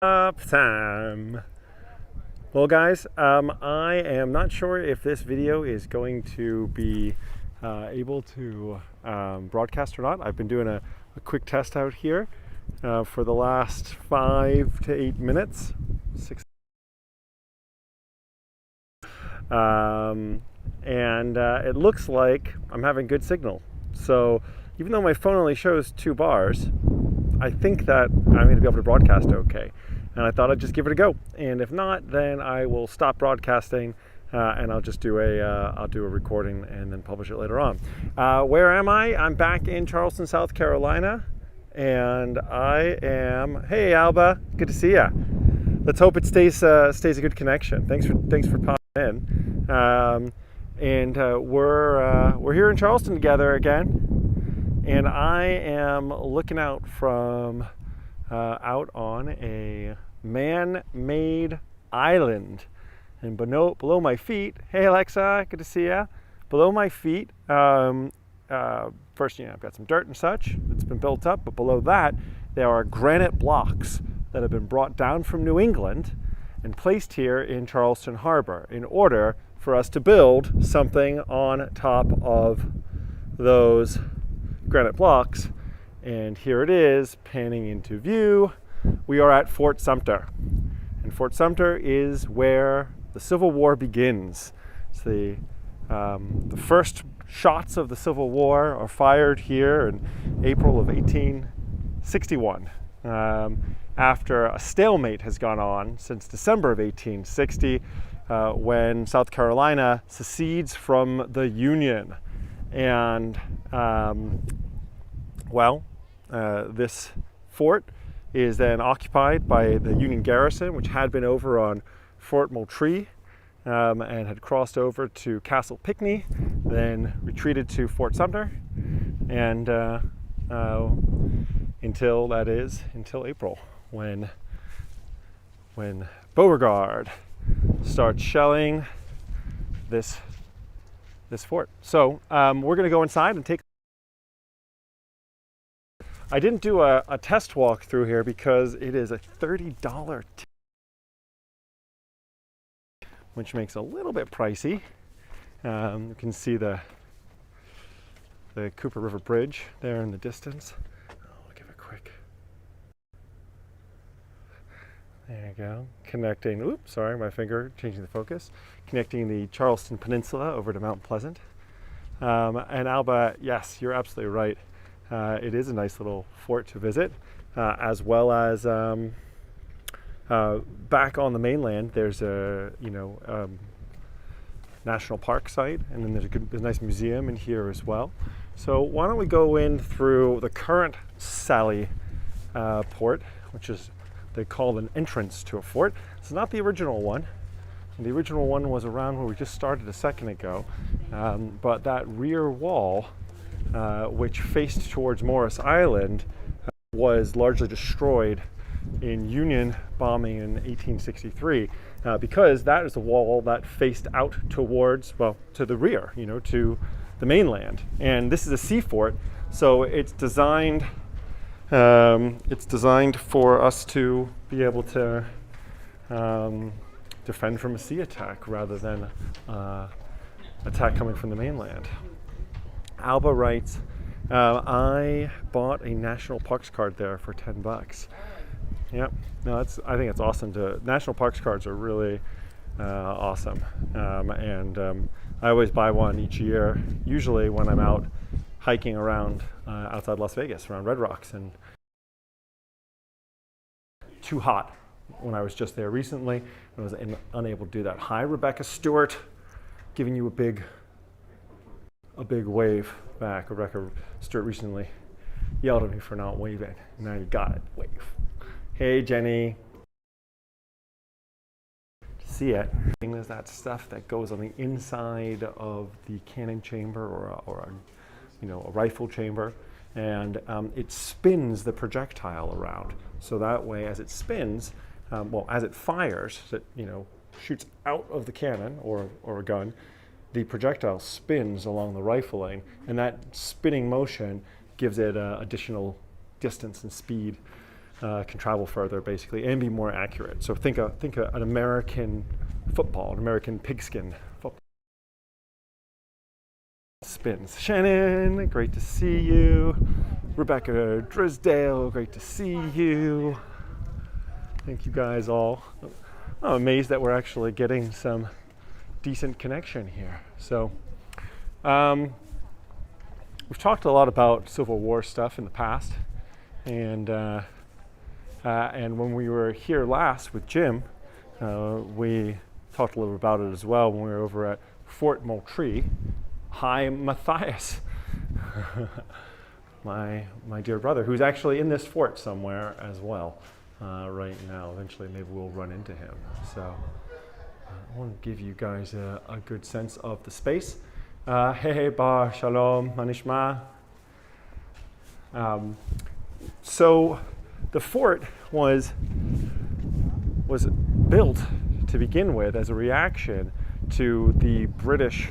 Up time. Well, guys, I am not sure if this video is going to be able to broadcast or not. I've been doing a quick test out here for the last 5 to 8 minutes. And it looks like I'm having good signal. So even though my phone only shows 2 bars, I think that I'm going to be able to broadcast okay. And I thought I'd just give it a go. And if not, then I will stop broadcasting and I'll just do a recording and then publish it later on. Where am I? I'm back in Charleston, South Carolina, and I am. Hey, Alba, good to see ya. Let's hope it stays a good connection. Thanks for popping in. We're here in Charleston together again, and I am looking out from out on a man-made island, and below my feet. Hey, Alexa, good to see ya. Below my feet, first, I've got some dirt and such that's been built up, but below that, there are granite blocks that have been brought down from New England and placed here in Charleston Harbor in order for us to build something on top of those granite blocks. And here it is, panning into view. We are at Fort Sumter. And Fort Sumter is where the Civil War begins. It's the first shots of the Civil War are fired here in April of 1861. After a stalemate has gone on since December of 1860, when South Carolina secedes from the Union. And, this fort is then occupied by the Union garrison, which had been over on Fort Moultrie and had crossed over to Castle Pinckney, then retreated to Fort Sumter, and until April, when Beauregard starts shelling this fort. So we're going to go inside and take. I didn't do a test walk through here because it is a $30 ticket, which makes it a little bit pricey. You can see the Cooper River Bridge there in the distance. I'll give a quick. There you go. Connecting. Oops, sorry, my finger changing the focus. Connecting the Charleston Peninsula over to Mount Pleasant. And Alba, yes, you're absolutely right. It is a nice little fort to visit, as well as back on the mainland. There's a national park site, and then there's a nice museum in here as well. So why don't we go in through the current Sally port, which is they call an entrance to a fort. It's not the original one. The original one was around where we just started a second ago, but that rear wall, which faced towards Morris Island, was largely destroyed in Union bombing in 1863, because that is the wall that faced out towards, to the rear, to the mainland. And this is a sea fort, so it's designed for us to be able to defend from a sea attack rather than attack coming from the mainland. Alba writes, I bought a National Parks card there for $10. Yep, no, I think it's awesome. National Parks cards are really awesome, and I always buy one each year. Usually when I'm out hiking around outside Las Vegas, around Red Rocks, and too hot when I was just there recently. I was unable to do that. Hi, Rebecca Stewart, giving you a big wave back. Rebecca Stewart recently yelled at me for not waving. Now you got it. Wave. Hey, Jenny. See it? There's that stuff that goes on the inside of the cannon chamber or a rifle chamber, and it spins the projectile around. So that way, as it spins, as it fires, it shoots out of the cannon or a gun, the projectile spins along the rifling, and that spinning motion gives it additional distance and speed can travel further, basically, and be more accurate. So think an American football, an American pigskin football. Spins. Shannon, great to see you. Rebecca Drisdale, great to see you. Thank you guys all. I'm amazed that we're actually getting some decent connection here. So we've talked a lot about Civil War stuff in the past, and when we were here last with Jim, we talked a little about it as well when we were over at Fort Moultrie. Hi, Matthias, my dear brother, who's actually in this fort somewhere as well right now. Eventually, maybe we'll run into him. So I want to give you guys a good sense of the space. Hey, bar, shalom, manishma. So the fort was built to begin with as a reaction to the British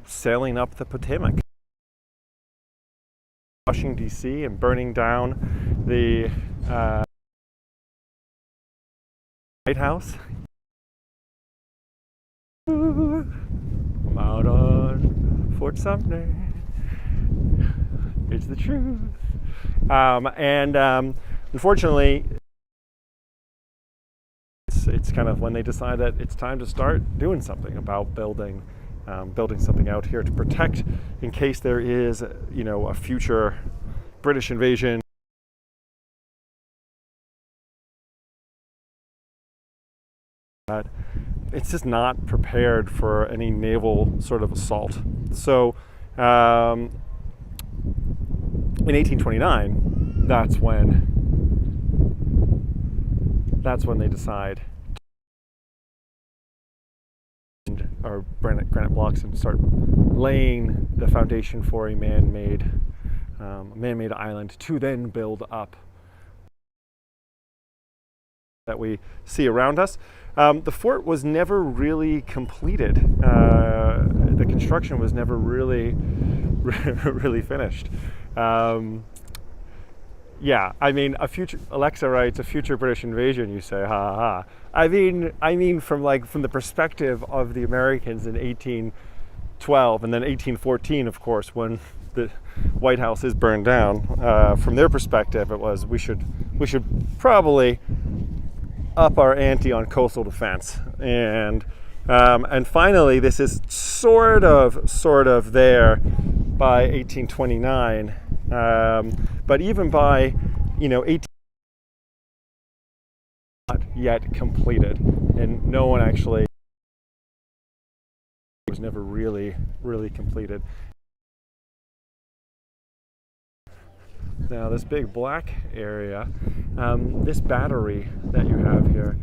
sailing up the Potomac, Washington D.C., and burning down the White House. I'm out on Fort Sumter. It's the truth. Unfortunately, it's kind of when they decide that it's time to start doing something about building something out here to protect in case there is, a future British invasion. But it's just not prepared for any naval sort of assault. So in 1829, that's when they decide our granite blocks and start laying the foundation for a man-made island to then build up that we see around us. The fort was never really completed. The construction was never really finished. Alexa writes, a future British invasion, you say, ha ha ha. I mean from the perspective of the Americans in 1812 and then 1814, of course, when the White House is burned down. From their perspective, it was we should probably up our ante on coastal defense, and finally this is sort of there by 1829, but even by 18 not yet completed, and no one actually was never really completed. Now this big black area, this battery that you have here,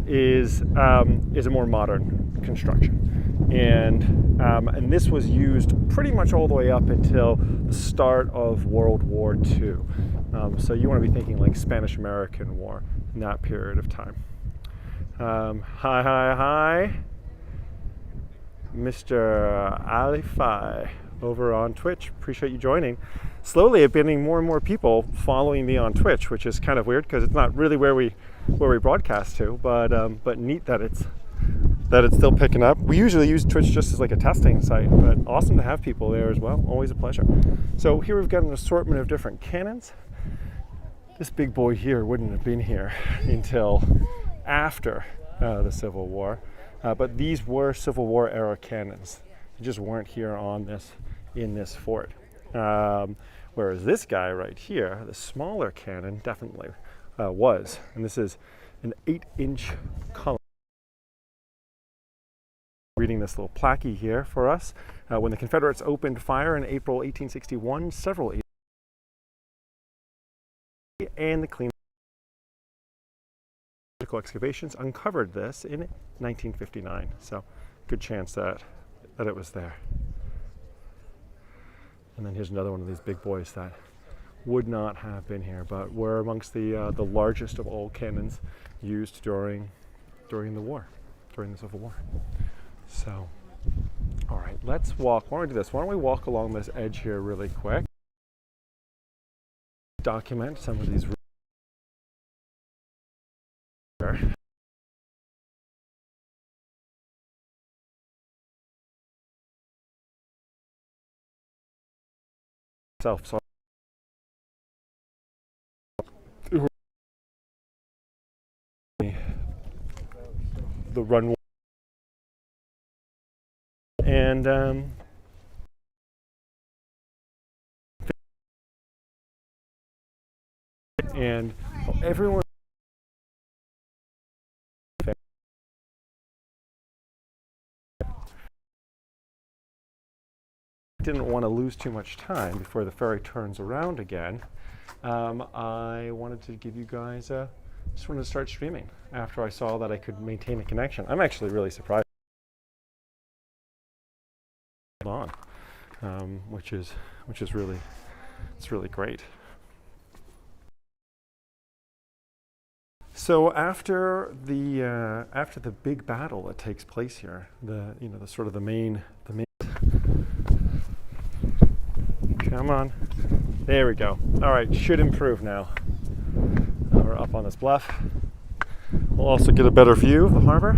is a more modern construction, and this was used pretty much all the way up until the start of World War II. So you want to be thinking like Spanish-American War in that period of time. Hi, Mr. Alifai over on Twitch. Appreciate you joining. Slowly, I've been getting more and more people following me on Twitch, which is kind of weird because it's not really where we broadcast to, but neat that it's still picking up. We usually use Twitch just as like a testing site, but awesome to have people there as well. Always a pleasure. So here we've got an assortment of different cannons. This big boy here wouldn't have been here until after the Civil War, but these were Civil War era cannons. They just weren't here in this fort. Whereas this guy right here, the smaller cannon, definitely was. And this is an 8-inch column. Reading this little plaque here for us. When the Confederates opened fire in April 1861, several and the clean excavations uncovered this in 1959. So good chance that it was there. And then here's another one of these big boys that would not have been here, but were amongst the largest of all cannons used during the war, during the Civil War. So All right, let's walk. Why don't we do this? Why don't we walk along this edge here really quick? Document some of these self. The runway and everyone didn't want to lose too much time before the ferry turns around again. I wanted to give you guys just wanted to start streaming after I saw that I could maintain a connection. I'm actually really surprised on, which is really, it's really great. So after the big battle that takes place here, the sort of the main. Come on, there we go. All right, should improve now. We're up on this bluff. We'll also get a better view of the harbor.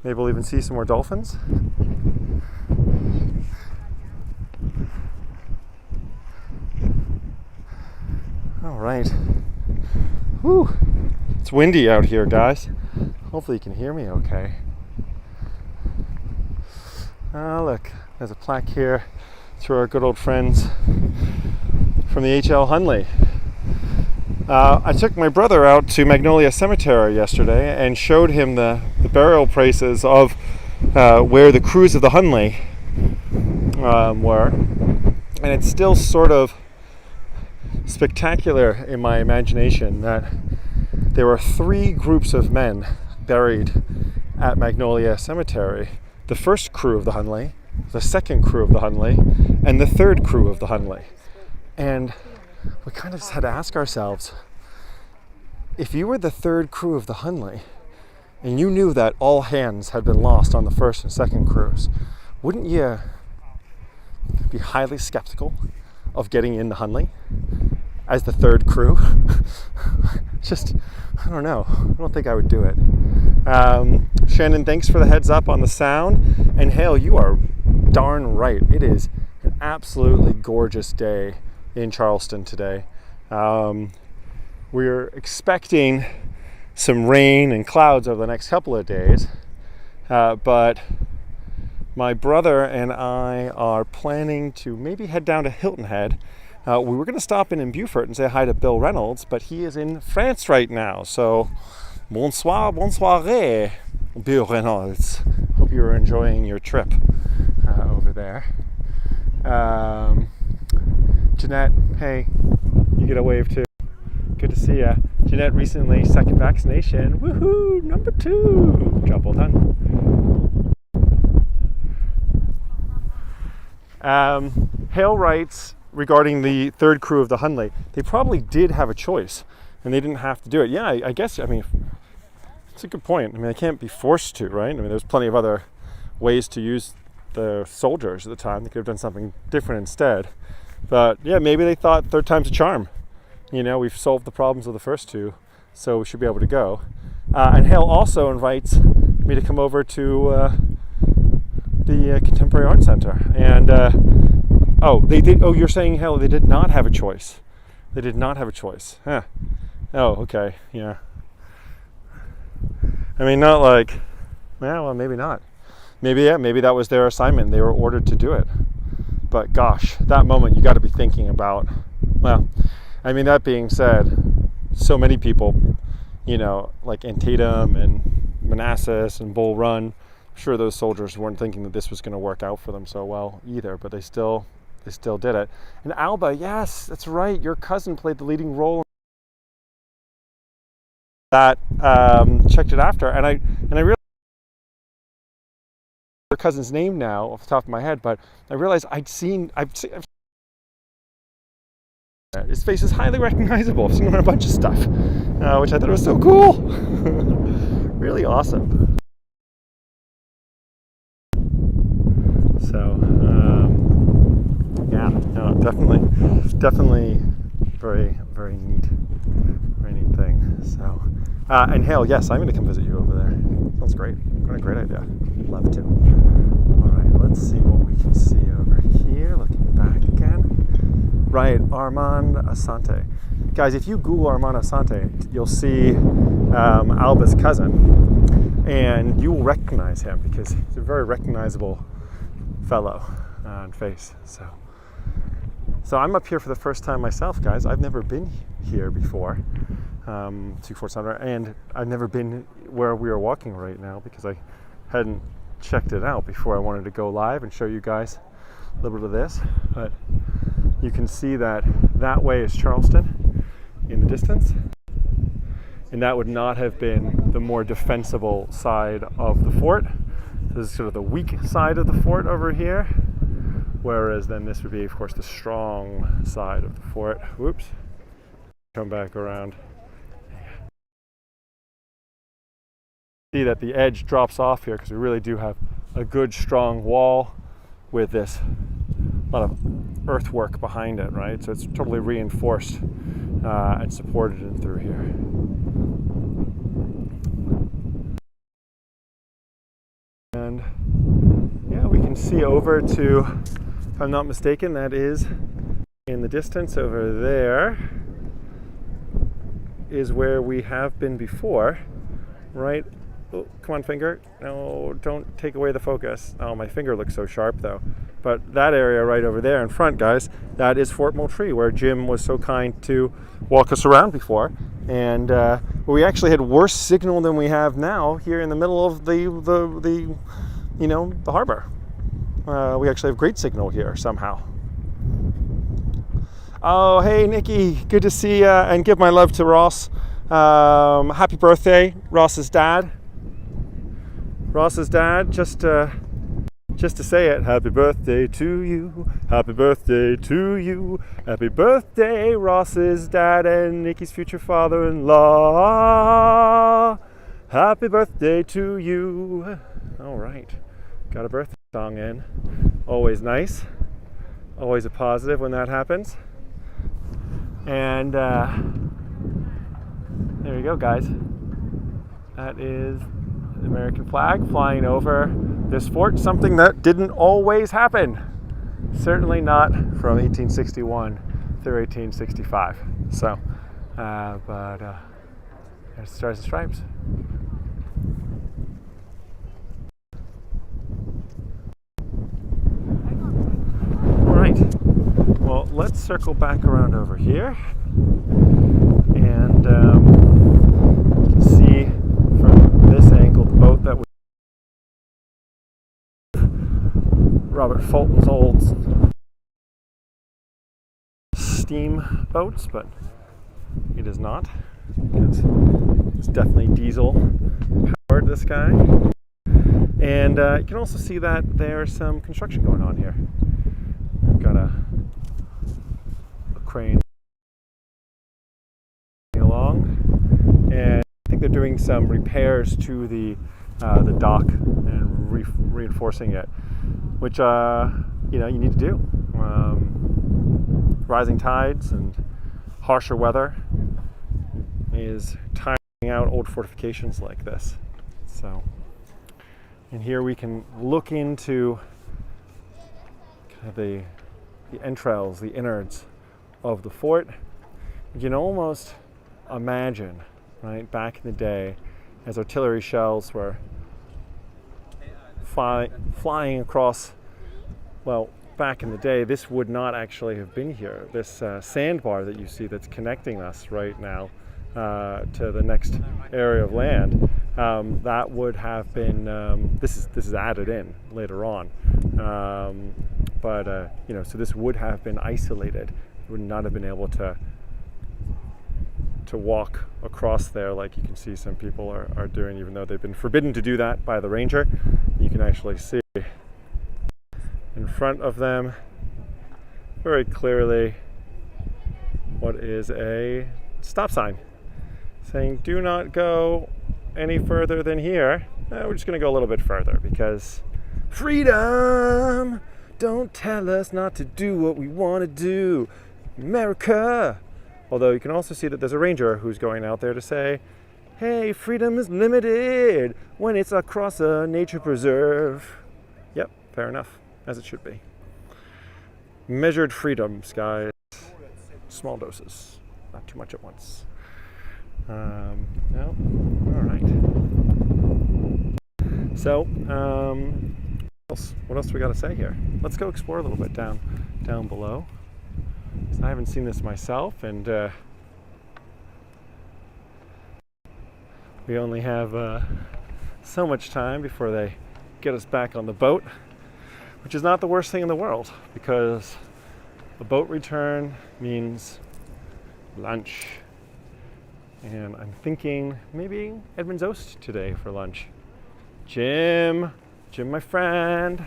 Maybe we'll even see some more dolphins. All right. Whew. It's windy out here, guys. Hopefully you can hear me okay. Oh, look, there's a plaque here to our good old friends from the H.L. Hunley. I took my brother out to Magnolia Cemetery yesterday and showed him the burial places of where the crews of the Hunley were. And it's still sort of spectacular in my imagination that there were 3 groups of men buried at Magnolia Cemetery. The first crew of the Hunley, the second crew of the Hunley, and the third crew of the Hunley. And we kind of just had to ask ourselves, if you were the third crew of the Hunley and you knew that all hands had been lost on the first and second crews, wouldn't you be highly skeptical of getting in the Hunley as the third crew? Just, I don't know. I don't think I would do it. Shannon, thanks for the heads up on the sound. And Hale, you are darn right. It is an absolutely gorgeous day in Charleston today. We're expecting some rain and clouds over the next couple of days, but my brother and I are planning to maybe head down to Hilton Head. We were going to stop in Beaufort and say hi to Bill Reynolds, but he is in France right now. So, bonsoir, Bill Reynolds. Hope you're enjoying your trip over there. Jeanette, hey, you get a wave too. Good to see ya. Jeanette recently, second vaccination. Woohoo! Number 2. Job well done. Hale writes regarding the third crew of the Hunley, they probably did have a choice and they didn't have to do it. Yeah, I guess, I mean, it's a good point. I mean, they can't be forced to, right? I mean, there's plenty of other ways to use the soldiers at the time. They could have done something different instead. But yeah, maybe they thought third time's a charm. You know, we've solved the problems of the first 2, so we should be able to go. And Hale also invites me to come over to the Contemporary Art Center. And, they did. Oh, you're saying, Hale, they did not have a choice. They did not have a choice. Huh. Oh, okay, yeah. I mean, not like, well, maybe not. Maybe that was their assignment. They were ordered to do it. But gosh, that moment you got to be thinking about, well, I mean, that being said, so many people, you know, like Antietam and Manassas and Bull Run, I'm sure those soldiers weren't thinking that this was going to work out for them so well either, but they still did it. And Alba, yes, that's right, your cousin played the leading role. That checked it after, and I realized her cousin's name now off the top of my head, but I realized I've seen his face is highly recognizable. I've seen him on a bunch of stuff, which I thought was so cool. Really awesome. definitely very, very neat thing. So, and Hale, yes, I'm going to come visit you over there. Sounds great. What a great idea. Love to. All right, let's see what we can see over here. Looking back again. Right, Armand Asante. Guys, if you Google Armand Asante, you'll see Alba's cousin, and you will recognize him because he's a very recognizable fellow on face. So I'm up here for the first time myself, guys. I've never been here before to Fort Sumter, and I've never been where we are walking right now because I hadn't checked it out before I wanted to go live and show you guys a little bit of this. But you can see that way is Charleston in the distance, and that would not have been the more defensible side of the fort. This is sort of the weak side of the fort over here, whereas then this would be, of course, the strong side of the fort. Whoops. Come back around. See that the edge drops off here because we really do have a good strong wall with this lot of earthwork behind it, right? So it's totally reinforced and supported in through here. And yeah, we can see over to, if I'm not mistaken, that is in the distance over there is where we have been before, right? Oh, come on, finger. No, don't take away the focus. Oh, my finger looks so sharp, though. But that area right over there in front, guys, that is Fort Moultrie, where Jim was so kind to walk us around before. And we actually had worse signal than we have now here in the middle of the harbor. We actually have great signal here somehow. Oh, hey, Nikki. Good to see you, and give my love to Ross. Happy birthday, Ross's dad. Ross's dad, just to say it, happy birthday to you, happy birthday to you, happy birthday, Ross's dad and Nikki's future father-in-law. Happy birthday to you. All right, got a birthday song in. Always nice, always a positive when that happens. And there you go, guys. That is the American flag flying over this fort, something that didn't always happen. Certainly not from 1861 through 1865. So, but there's Stars and Stripes. All right. Well, let's circle back around over here, and you can see from this angle the boat that was Robert Fulton's old steam boats, but it is not, because it's definitely diesel powered, this guy. And you can also see that there's some construction going on here. We've got a crane along, and I think they're doing some repairs to the dock and reinforcing it, which you need to do. Rising tides and harsher weather is tiring out old fortifications like this. So, and here we can look into kind of the entrails, the innards of the fort. You can almost imagine, right, back in the day, as artillery shells were flying across, well, back in the day, this would not actually have been here. This sandbar that you see that's connecting us right now to the next area of land, that would have been, this is added in later on. So this would have been isolated. You would not have been able to walk across there like you can see some people are doing, even though they've been forbidden to do that by the ranger. You can actually see in front of them very clearly what is a stop sign saying do not go any further than here. We're just going to go a little bit further because freedom, Don't tell us not to do what we want to do, America. Although you can also see that there's a ranger who's going out there to say, hey, freedom is limited when it's across a nature preserve. Yep, fair enough, as it should be. Measured freedoms, guys. Small doses, not too much at once. No, all right. So, what else do we got to say here? Let's go explore a little bit down below. I haven't seen this myself, and we only have so much time before they get us back on the boat, which is not the worst thing in the world, because a boat return means lunch. And I'm thinking maybe Edmund's Oast today for lunch. Jim, my friend.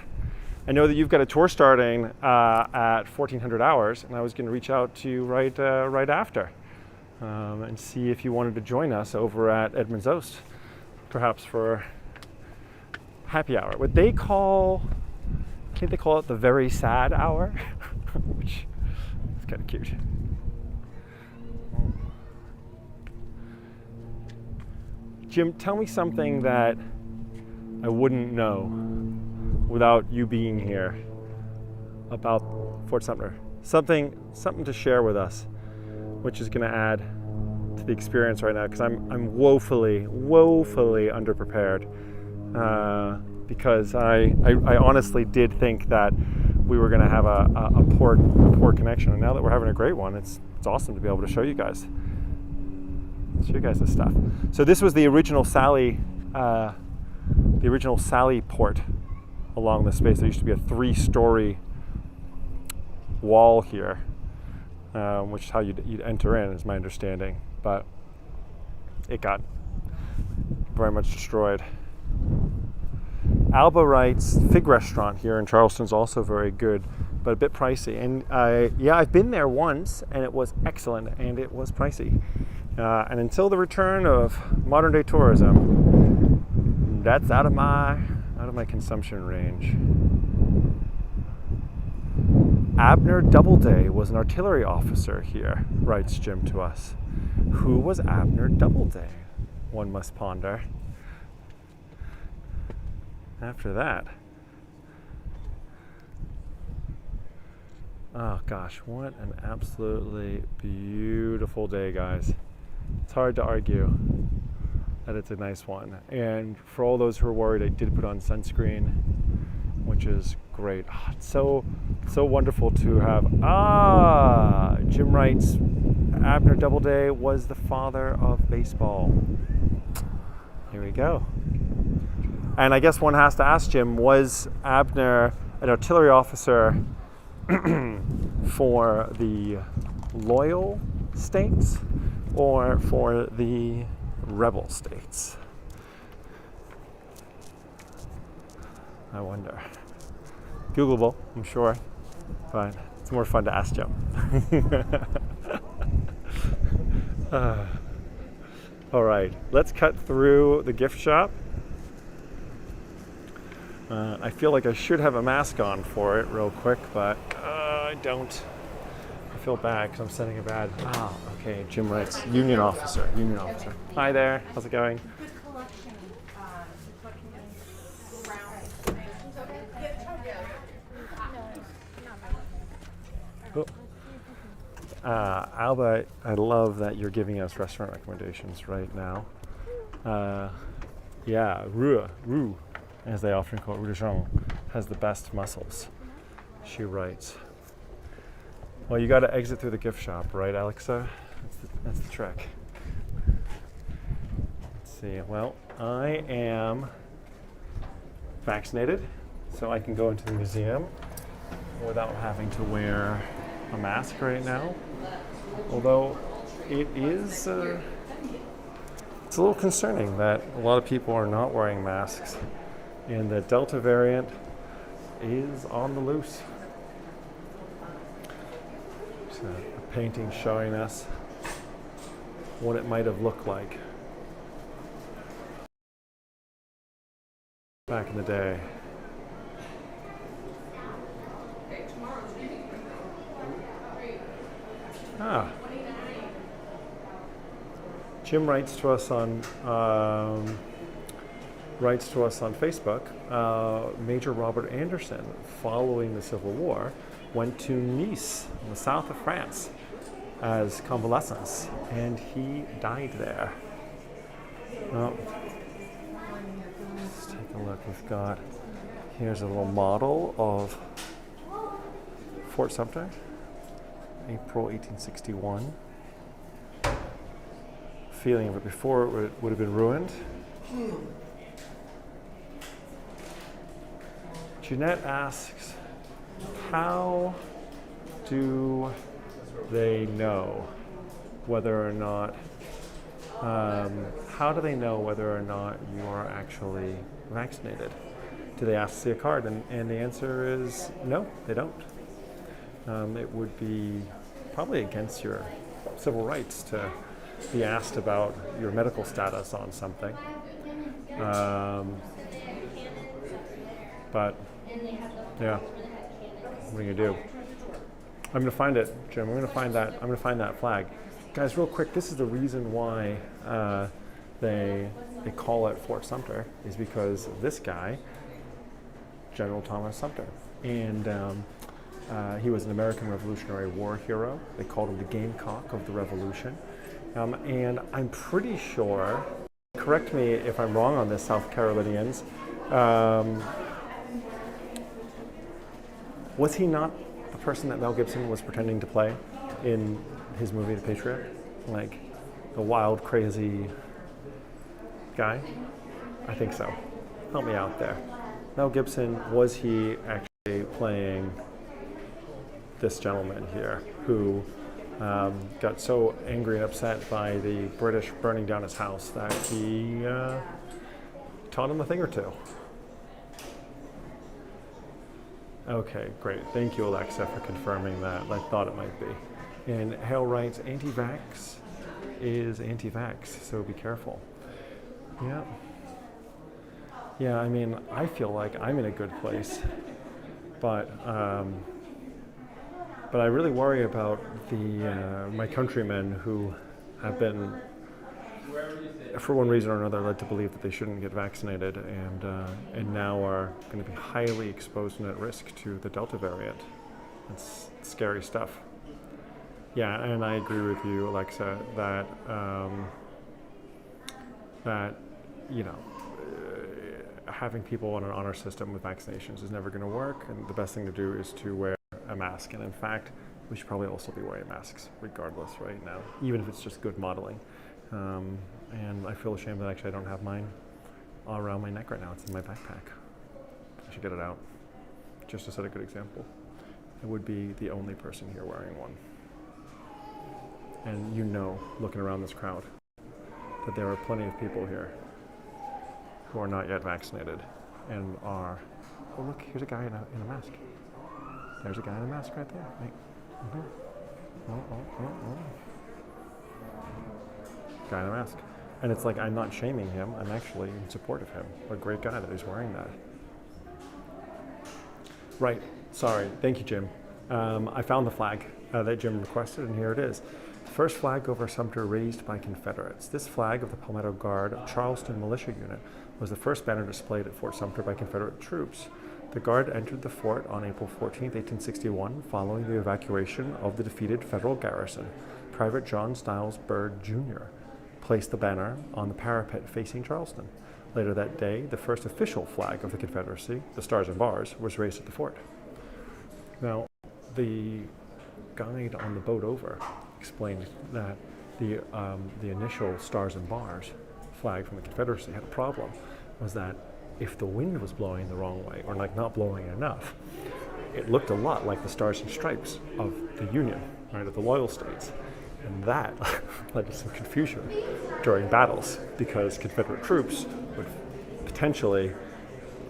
I know that you've got a tour starting at 1400 hours, and I was going to reach out to you right after and see if you wanted to join us over at Edmund's Oast, perhaps for happy hour. What they call, can't they call it the very sad hour? Which is kind of cute. Jim, tell me something that I wouldn't know without you being here about Fort Sumter. Something to share with us, which is going to add to the experience right now, because I'm woefully underprepared. Because I honestly did think that we were going to have a poor connection, and now that we're having a great one, it's awesome to be able to show you guys this stuff. So this was the original Sally port along the space. There used to be a 3-story wall here, which is how you'd enter in, is my understanding. But it got very much destroyed. Alba writes, Fig Restaurant here in Charleston is also very good, but a bit pricey. And I've been there once, and it was excellent, and it was pricey. And until the return of modern day tourism, that's out of my consumption range. Abner Doubleday was an artillery officer here, writes Jim to us. Who was Abner Doubleday? One must ponder. After that, oh gosh, what an absolutely beautiful day, guys. It's hard to argue that it's a nice one. And for all those who are worried, I did put on sunscreen, which is great. Oh, it's so wonderful to have. Jim writes, Abner Doubleday was the father of baseball. Here we go. And I guess one has to ask Jim, was Abner an artillery officer for the loyal states or for the rebel states? I wonder. Googleable, I'm sure, but it's more fun to ask Jim. All right, let's cut through the gift shop. I feel like I should have a mask on for it real quick, but I don't. I feel bad because I'm sending a bad. Oh, okay. Jim writes, Union officer. Hi there. How's it going? Oh. Alba, I love that you're giving us restaurant recommendations right now. Rue, as they often call it, Rue de Jean, has the best mussels, she writes. Well, you got to exit through the gift shop, right, Alexa? That's the trick. Let's see. Well, I am vaccinated, so I can go into the museum without having to wear a mask right now. Although it is, it's a little concerning that a lot of people are not wearing masks, and the Delta variant is on the loose. So a painting showing us what it might have looked like back in the day. Ah. Jim writes to us on Facebook. Major Robert Anderson, following the Civil War, went to Nice, in the south of France, as convalescence, and he died there. Oh. Let's take a look. Here's a little model of Fort Sumter, April 1861. Feeling of it before it would have been ruined. Jeanette asks, how do they know whether or not you are actually vaccinated? Do they ask to see a card? And the answer is no, they don't. It would be probably against your civil rights to be asked about your medical status on something. But yeah, what are you gonna do? I'm gonna find it, Jim. I'm gonna find that flag, guys. Real quick, this is the reason why they call it Fort Sumter, is because of this guy, General Thomas Sumter, and he was an American Revolutionary War hero. They called him the Gamecock of the Revolution. And I'm pretty sure, correct me if I'm wrong on this, South Carolinians, was he not the person that Mel Gibson was pretending to play in his movie The Patriot? Like the wild, crazy guy? I think so. Help me out there. Mel Gibson, was he actually playing this gentleman here who got so angry and upset by the British burning down his house that he taught him a thing or two? Okay, great. Thank you, Alexa, for confirming that. I thought it might be. And Hale writes, anti-vax is anti-vax, so be careful. Yeah. Yeah, I mean, I feel like I'm in a good place, but I really worry about my countrymen who have been, for one reason or another, led to believe that they shouldn't get vaccinated, and now are going to be highly exposed and at risk to the Delta variant. It's scary stuff. Yeah, and I agree with you, Alexa, that having people on an honor system with vaccinations is never going to work, and the best thing to do is to wear a mask. And in fact, we should probably also be wearing masks regardless right now, even if it's just good modeling. And I feel ashamed that actually I don't have mine all around my neck right now. It's in my backpack. I should get it out just to set a good example. I would be the only person here wearing one. And looking around this crowd, that there are plenty of people here who are not yet vaccinated and are, oh look, here's a guy in a mask. There's a guy in a mask right there. Right. Mm-hmm. Oh. Guy in a mask. And it's like, I'm not shaming him, I'm actually in support of him. What a great guy that he's wearing that. Right, sorry, thank you, Jim. I found the flag that Jim requested, and here it is. First flag over Sumter raised by Confederates. This flag of the Palmetto Guard Charleston Militia Unit was the first banner displayed at Fort Sumter by Confederate troops. The Guard entered the fort on April 14, 1861, following the evacuation of the defeated federal garrison. Private John Stiles Byrd, Jr. placed the banner on the parapet facing Charleston. Later that day, the first official flag of the Confederacy, the Stars and Bars, was raised at the fort. Now, the guide on the boat over explained that the initial Stars and Bars flag from the Confederacy had a problem, was that if the wind was blowing the wrong way, or like not blowing enough, it looked a lot like the Stars and Stripes of the Union, right, of the loyal states. And that led to some confusion during battles, because Confederate troops would potentially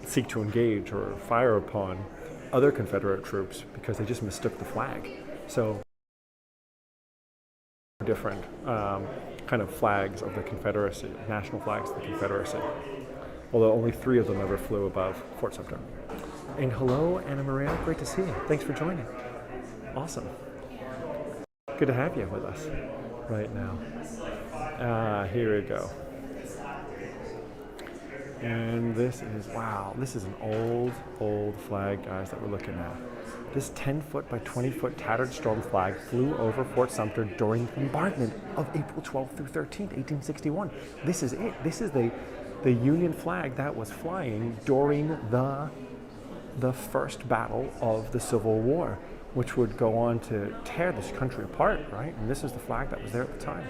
seek to engage or fire upon other Confederate troops because they just mistook the flag. So different kind of flags of the Confederacy, national flags of the Confederacy, although only 3 of them ever flew above Fort Sumter. And hello, Anna Maria, great to see you. Thanks for joining. Awesome. Good to have you with us right now. Here we go. And this is, wow, this is an old flag, guys, that we're looking at. This 10-foot by 20-foot tattered storm flag flew over Fort Sumter during the bombardment of April 12th through 13th, 1861. This is it. This is the Union flag that was flying during the first battle of the Civil War, which would go on to tear this country apart, right? And this is the flag that was there at the time.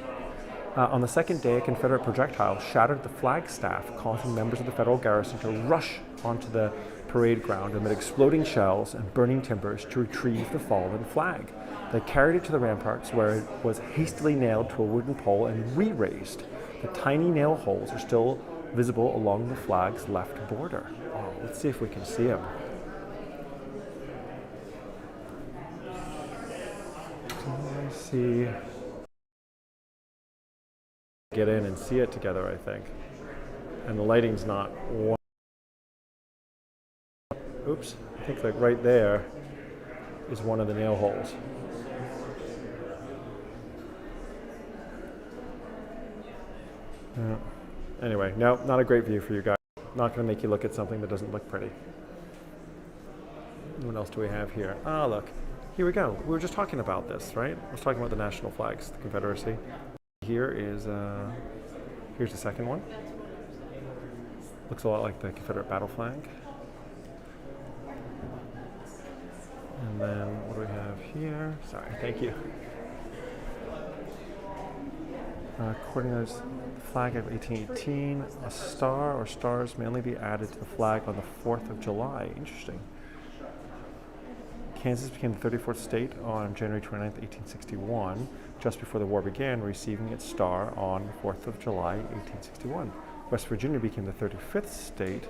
On the second day, a Confederate projectile shattered the flagstaff, causing members of the Federal garrison to rush onto the parade ground amid exploding shells and burning timbers to retrieve the fallen flag. They carried it to the ramparts, where it was hastily nailed to a wooden pole and re-raised. The tiny nail holes are still visible along the flag's left border. Oh, let's see if we can see them. Let's see. Get in and see it together, I think. And the lighting's not. Oops, I think like right there is one of the nail holes. Anyway, no, not a great view for you guys. Not going to make you look at something that doesn't look pretty. What else do we have here? Ah, look. Here we go. We were just talking about this, right? I was talking about the national flags, the Confederacy. Here is, here's the second one. Looks a lot like the Confederate battle flag. And then what do we have here? Sorry, thank you. According to the flag of 1818, a star or stars may only be added to the flag on the 4th of July. Interesting. Kansas became the 34th state on January 29, 1861, just before the war began, receiving its star on 4th of July, 1861. West Virginia became the 35th state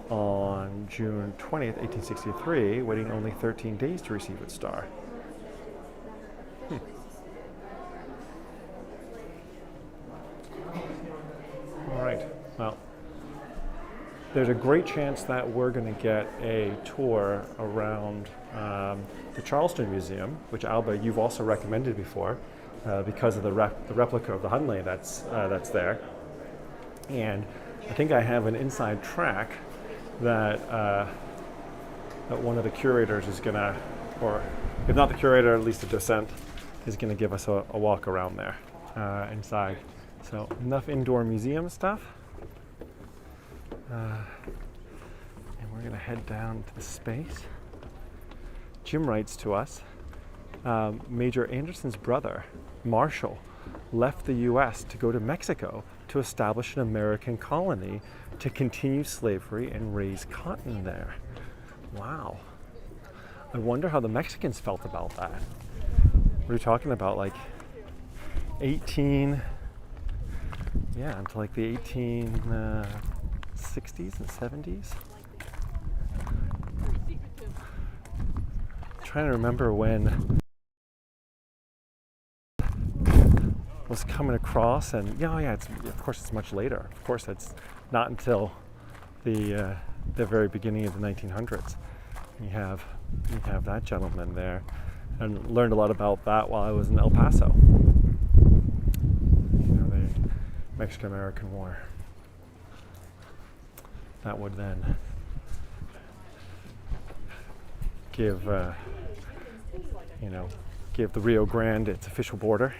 on June 20th, 1863, waiting only 13 days to receive its star. All right, well, there's a great chance that we're going to get a tour around the Charleston Museum, which Alba, you've also recommended before, because of the replica of the Hunley that's there. And I think I have an inside track that one of the curators is going to, or if not the curator, at least the docent, is going to give us a walk around there inside. So enough indoor museum stuff. And we're going to head down to the space. Jim writes to us, Major Anderson's brother, Marshall, left the U.S. to go to Mexico to establish an American colony to continue slavery and raise cotton there. Wow. I wonder how the Mexicans felt about that. We're talking about like until like the 1860s and 70s. I'm trying to remember when was coming across, and of course it's much later. Of course it's not until the very beginning of the 1900s. You have that gentleman there, and learned a lot about that while I was in El Paso. The Mexican-American War. That would then give the Rio Grande its official border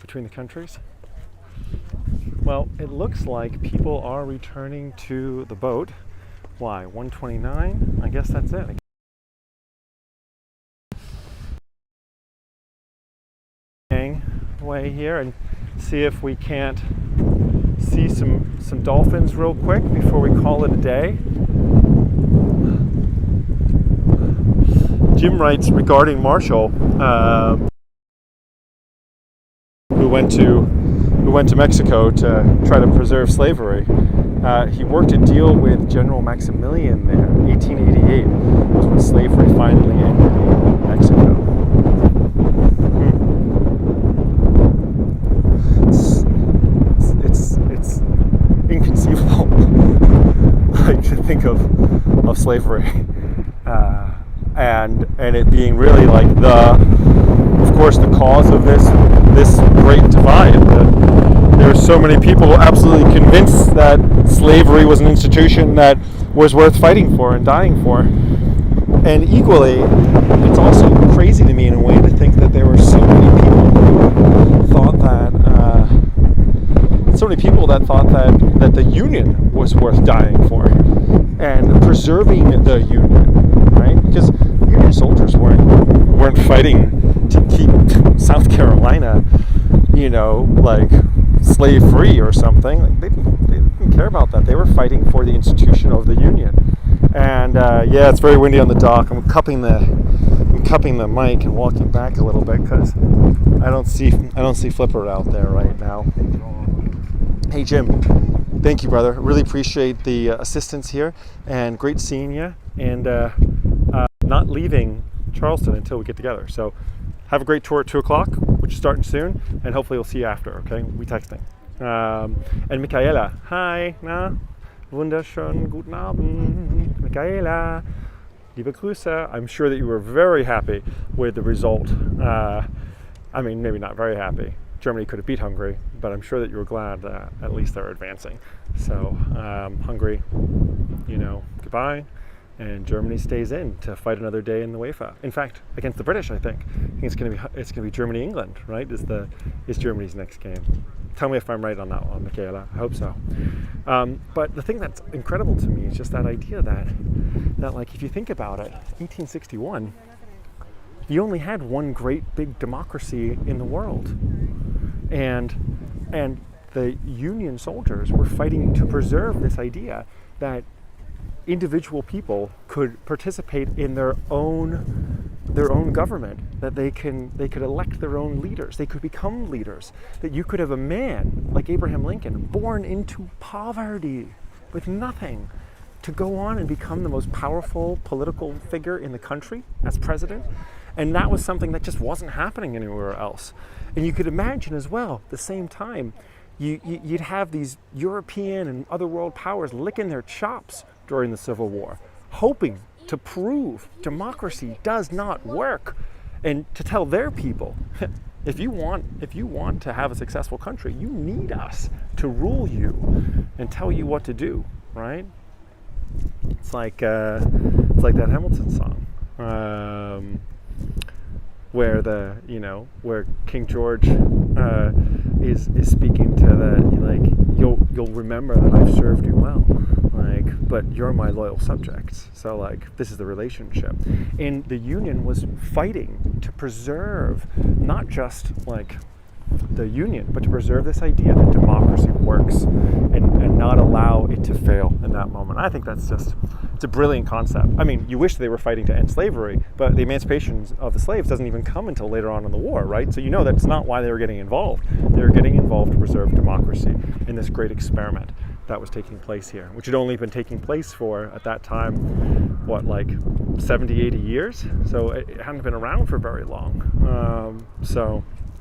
between the countries. Well, it looks like people are returning to the boat. Why? 129? I guess that's it. Hang away here and see if we can't see some dolphins real quick before we call it a day. Jim writes regarding Marshall, who went to Mexico to try to preserve slavery. He worked a deal with General Maximilian there. 1888 was when slavery finally ended in Mexico. It's inconceivable, like, to think of slavery, and it being really like of course, the cause of this great divide. There are so many people absolutely convinced that slavery was an institution that was worth fighting for and dying for. And equally, it's also crazy to me in a way to think that there were so many people who thought that the Union was worth dying for and preserving the Union, right? Because Union soldiers weren't fighting to keep South Carolina, like slave free or something. Like they didn't care about that. They were fighting for the institution of the Union. And it's very windy on the dock. I'm cupping the mic and walking back a little bit because I don't see Flipper out there right now. Hey Jim, thank you, brother. Really appreciate the assistance here, and great seeing you. And not leaving Charleston until we get together. So have a great tour at 2:00, which is starting soon, and hopefully we'll see you after. Okay, we texting. And Michaela, hi, na, wunderschönen guten Abend, Michaela. Liebe Grüße. I'm sure that you were very happy with the result. Maybe not very happy. Germany could have beat Hungary, but I'm sure that you were glad that at least they're advancing. So Hungary, goodbye, and Germany stays in to fight another day in the UEFA. In fact, against the British, I think it's going to be Germany-England, right? Is Germany's next game. Tell me if I'm right on that one, Michaela. I hope so. But the thing that's incredible to me is just that idea that like, if you think about it, 1861, you only had one great big democracy in the world, and the Union soldiers were fighting to preserve this idea that individual people could participate in their own government, that they could elect their own leaders, they could become leaders, that you could have a man like Abraham Lincoln born into poverty with nothing to go on and become the most powerful political figure in the country as president. And that was something that just wasn't happening anywhere else. And you could imagine as well, at the same time, you'd have these European and other world powers licking their chops during the Civil War, hoping to prove democracy does not work, and to tell their people, if you want to have a successful country, you need us to rule you and tell you what to do, right? It's like that Hamilton song, where King George is speaking to you'll remember that I've served you well, but you're my loyal subjects. So this is the relationship. And the Union was fighting to preserve not just the Union, but to preserve this idea that democracy works and not allow it to fail in that moment. I think it's a brilliant concept. I mean, you wish they were fighting to end slavery, but the emancipation of the slaves doesn't even come until later on in the war, right? So that's not why they were getting involved. They were getting involved to preserve democracy in this great experiment that was taking place here, which had only been taking place for, at that time, 70, 80 years? So it hadn't been around for very long.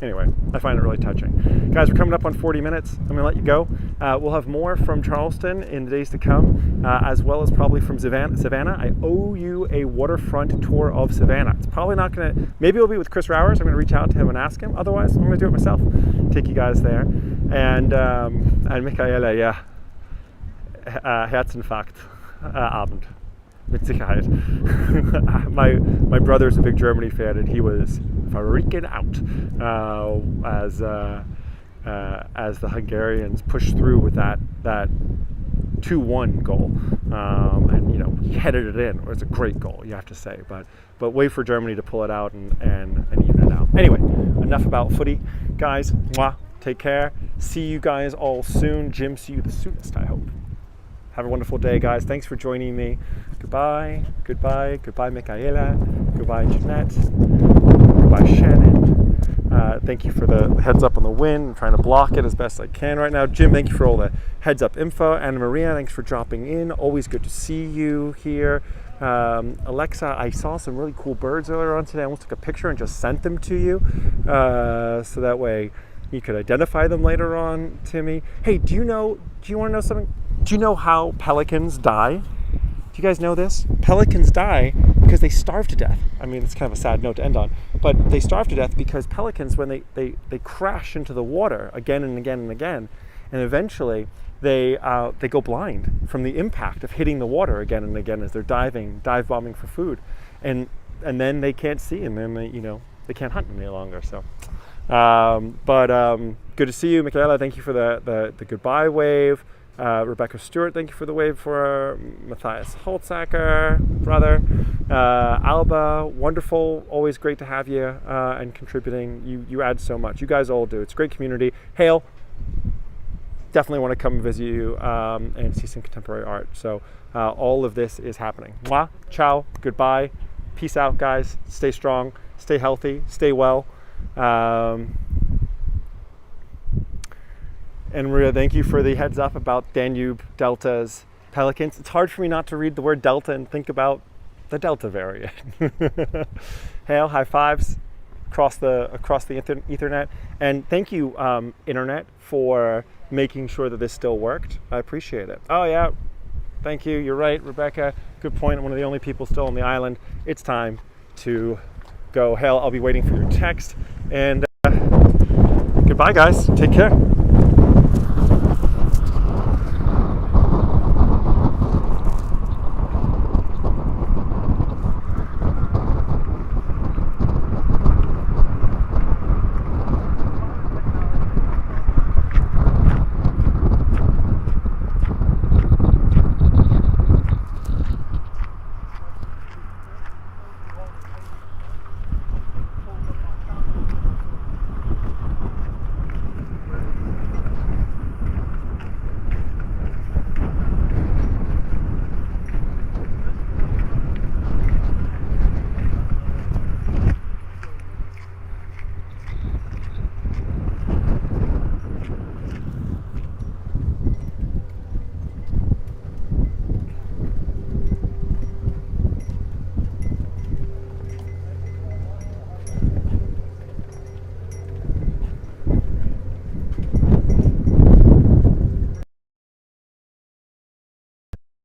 Anyway, I find it really touching. Guys, we're coming up on 40 minutes. I'm going to let you go. We'll have more from Charleston in the days to come, as well as probably from Savannah. I owe you a waterfront tour of Savannah. It's probably not going to, maybe it'll be with Chris Rowers. I'm going to reach out to him and ask him. Otherwise, I'm going to do it myself. Take you guys there. And Michaela, yeah, Herzinfarkt Abend. Mit Sicherheit. My brother's a big Germany fan, and he was freaking out as the Hungarians pushed through with that 2-1 goal, and he headed it in. It was a great goal, you have to say, but wait for Germany to pull it out and even it out. Anyway, enough about footy, guys. Mwah, take care. See you guys all soon. Jim, see you the soonest, I hope. Have a wonderful day, guys. Thanks for joining me. Goodbye, goodbye, goodbye, Michaela. Goodbye, Jeanette. Goodbye, Shannon. Thank you for the heads up on the wind. I'm trying to block it as best I can right now. Jim, thank you for all the heads up info. Anna Maria, thanks for dropping in. Always good to see you here. Alexa, I saw some really cool birds earlier on today. I almost took a picture and just sent them to you, so that way you could identify them later on to me. Hey, do you want to know something? Do you know how pelicans die? Do you guys know this? Pelicans die because they starve to death. I mean, it's kind of a sad note to end on, but they starve to death because pelicans, when they crash into the water again and again and again, and eventually they go blind from the impact of hitting the water again and again as they're dive bombing for food, and then they can't see, and then they can't hunt any longer. So, good to see you, Michaela. Thank you for the goodbye wave. Rebecca Stewart, thank you for the wave for Matthias Holtzacker, brother. Alba, wonderful, always great to have you and contributing. You add so much. You guys all do. It's a great community. Hale, definitely want to come visit you and see some contemporary art. So all of this is happening. Mwah, ciao, goodbye, peace out, guys. Stay strong, stay healthy, stay well. And Maria, thank you for the heads up about Danube Delta's pelicans. It's hard for me not to read the word Delta and think about the Delta variant. Hail, high fives across the Ethernet. And thank you, Internet, for making sure that this still worked. I appreciate it. Oh yeah, thank you. You're right, Rebecca. Good point. I'm one of the only people still on the island. It's time to go. Hail, I'll be waiting for your text. And goodbye, guys. Take care.